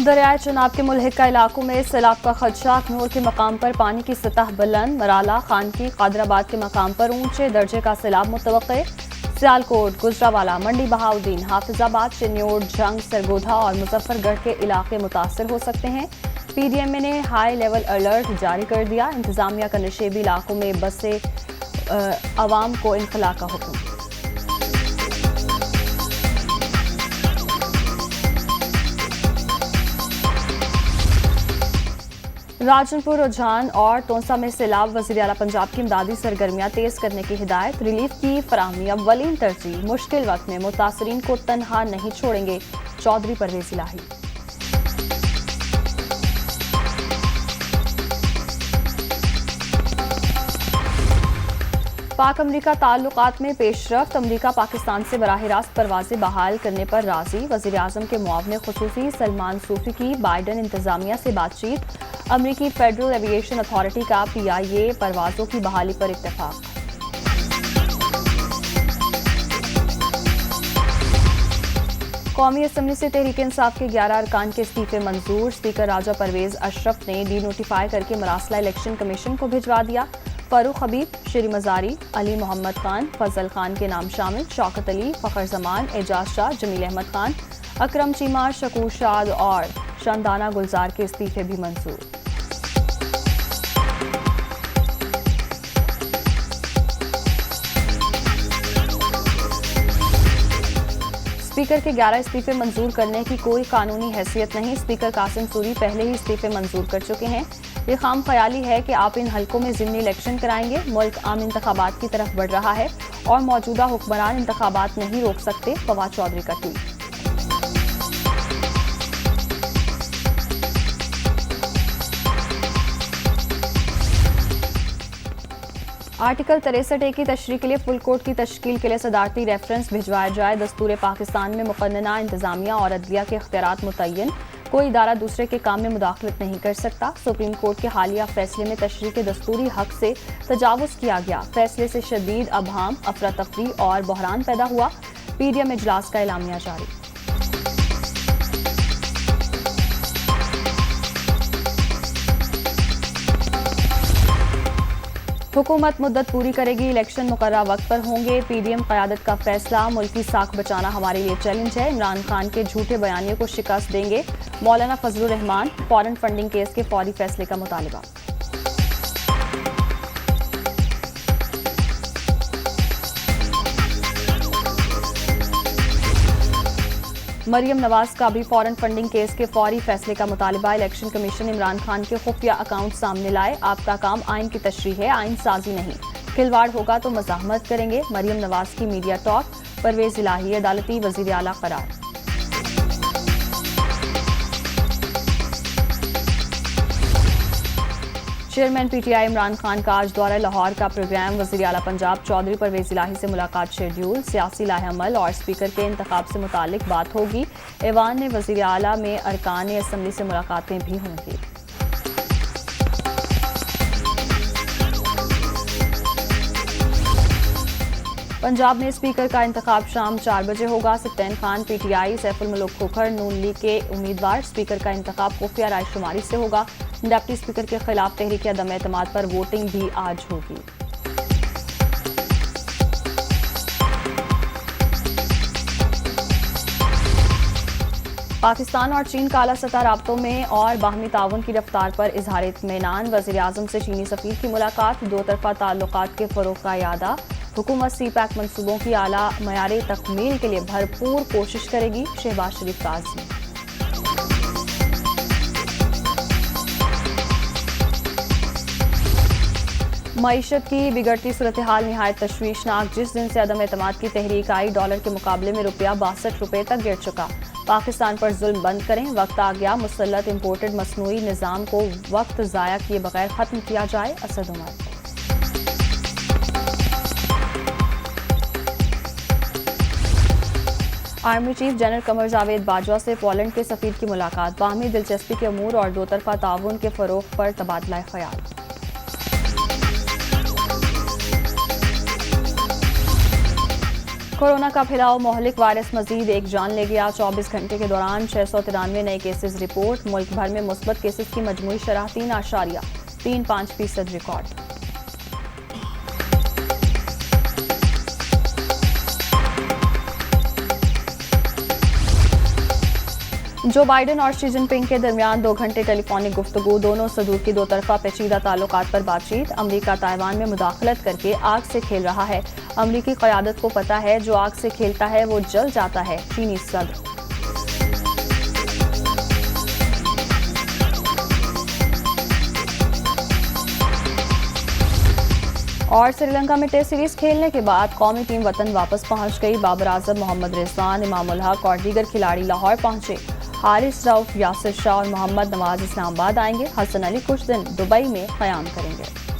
दरियाए चनाब के मुल्हिका इलाकों में सैलाब का खदशा। अखनूर के मकाम पर पानी की सतह बुलंद। मराला, खानकी, कादराबाद के मकाम पर ऊंचे दर्जे का सैलाब मुतवक्के। सियालकोट, गुजरावाला, मंडी बहाउद्दीन, हाफिजाबाद, चिन्योट, जंग, सरगोधा और मुजफ्फरगढ़ के इलाके मुतासर हो सकते हैं। पीडीएमए ने हाई लेवल अलर्ट जारी कर दिया। इंतजामिया का नशेबी इलाकों में बसे अवाम को इनखला का हुक्म। राजनपुर, रुझान और तोंसा में सैलाब। वज़ीर आला पंजाब की इमदादी सरगर्मियां तेज करने की हिदायत। रिलीफ की फराहमी अव्वलीन तरजीह। मुश्किल वक्त में मुतासरीन को तनहा नहीं छोड़ेंगे, चौधरी परवेज इलाही। पाक अमरीका ताल्लुकात में पेशरफ्त। अमरीका पाकिस्तान से बराह रास्त परवाजें बहाल करने पर राजी। वज़ीर आज़म के मुआवने खुसूसी सलमान सूफी की बाइडन इंतजामिया से बातचीत। अमरीकी फेडरल एविएशन अथॉरिटी का PIA परवाजों की बहाली पर इत्तेफाक। कौमी असम्बली से तहरीक इंसाफ के 11 अरकान के इस्तीफे मंजूर। स्पीकर राजा परवेज अशरफ ने डीनोटिफाई करके मरासला इलेक्शन कमीशन को भिजवा दिया। फरूख हबीब, श्री मजारी, अली मोहम्मद खान, फजल खान के नाम शामिल। शौकत अली, फखर जमान, एजाज शाह, जमील अहमद खान, अकरम चीमा, शकूर शाद और शानदाना गुलजार के इस्तीफे भी मंजूर। स्पीकर के 11 इस्तीफे मंजूर करने की कोई कानूनी हैसियत नहीं। स्पीकर कासिम सूरी पहले ही इस्तीफे मंजूर कर चुके हैं। ये खाम ख्याली है कि आप इन हलकों में ज़िमनी इलेक्शन कराएंगे। मुल्क आम इंतखाबात की तरफ बढ़ रहा है और मौजूदा हुक्मरान इंतखाबात नहीं रोक सकते। फवाद चौधरी का ट्वीट। आर्टिकल 63A की तशरीह के लिए फुल कोर्ट की तश्कील के लिए सदारती रेफरेंस भिजवाया जाए। दस्तूर पाकिस्तान में मुकन्नना इंतजामिया और अदलिया के इख्तियारात मुतय्यन। कोई इदारा दूसरे के काम में मुदाखलत नहीं कर सकता। सुप्रीम कोर्ट के हालिया फैसले में तशरीह के दस्तूरी हक से तजावुज़ किया गया। फैसले से शदीद अबहाम, अफरा तफरी और बहरान पैदा हुआ। पीडीएम इजलास का एलामिया जारी। हुकूमत मुद्दत पूरी करेगी, इलेक्शन मुकर्रर वक्त पर होंगे। पीडीएम क़यादत का फैसला। मुल्की साख बचाना हमारे लिए चैलेंज है। इमरान खान के झूठे बयानियों को शिकस्त देंगे। मौलाना Fazlur Rahman, foreign funding case के फौरी फैसले का मुतालिबा। मरियम नवाज का भी फॉरेन फंडिंग केस के फौरी फैसले का मुतालिबा। इलेक्शन कमीशन इमरान खान के खुफिया अकाउंट सामने लाए। आपका काम आइन की तशरीह है, आइन साजी नहीं। खिलवाड़ होगा तो मज़ाहमत करेंगे। मरियम नवाज की मीडिया टॉक। परवेज इलाही अदालती वज़ीर आला करार। चेयरमैन PTI इमरान खान का आज दौरा लाहौर का प्रोग्राम। वज़ीर आला पंजाब चौधरी परवेज इलाही से मुलाकात शेड्यूल। सियासी लाहेअमल और स्पीकर के इंतखाब से मुतालिक बात होगी। ऐवान ने वज़ीर आला में अरकान असम्बली से मुलाकातें भी होंगी। पंजाब में स्पीकर का इंतखाब शाम 4 बजे होगा। सत्तैन खान PTI, सैफुल मलूक खोखर नून लीग के उम्मीदवार। स्पीकर का इंतखाब खुफिया रायशुमारी से होगा। डिप्टी स्पीकर के खिलाफ तहरीक अदम एतमाद पर वोटिंग भी आज होगी। पाकिस्तान और चीन का आला सतह राब्तों में और बाहमी ताउन की रफ्तार पर इजहार इत्मीनान। वज़ीर आज़म से चीनी सफ़ीर की मुलाकात। दो तरफा ताल्लुकात के फ़रोग़ का इरादा। हुकूमत CPEC मनसूबों की आला मयारी तकमील के लिए भरपूर कोशिश करेगी। शहबाज शरीफ का आज़म। मईशत की बिगड़ती सूरत हाल निहायत तशवीशनाक। जिस दिन से अदम एतमाद की तहरीक आई, डॉलर के मुकाबले में रुपया 62 रुपये तक गिर चुका। पाकिस्तान पर जुल्म बंद करें, वक्त आ गया। मुसल्लत इम्पोर्टेड मसनूई निज़ाम को वक्त ज़ाया किए बगैर ख़त्म किया जाए। Asad Umar. Army chief general Qamar Javed Bajwa से पोलैंड के सफीर की मुलाकात। बाहमी दिलचस्पी के अमूर और दो तरफा ताउन के फ़रोग़ पर तबादला ख्याल। कोरोना का फैलाव मोहलिक वायरस मजीद एक जान ले गया। 24 घंटे के दौरान 693 नए केसेस रिपोर्ट। मुल्क भर में मुस्बत केसेस की मजमूई शरह 3.35% रिकॉर्ड। जो बाइडन और शी जिनपिंग के दरमियान 2 घंटे टेलीफोनिक गुफ्तगू। दोनों सदूर की दो तरफा पेचीदा ताल्लुकात पर बातचीत। अमरीका ताइवान में मुदाखलत करके आग से खेल रहा है। अमरीकी क़यादत को पता है जो आग से खेलता है वो जल जाता है। चीनी सदर। और श्रीलंका में टेस्ट सीरीज खेलने के बाद कौमी टीम वतन वापस पहुंच गई। बाबर आजम, मोहम्मद रिजवान, इमाम उल हक और दीगर खिलाड़ी लाहौर पहुंचे। हारिस रऊफ, यासिर शाह और मोहम्मद नवाज इस्लामाबाद आएंगे। हसन अली कुछ दिन दुबई में क़याम करेंगे।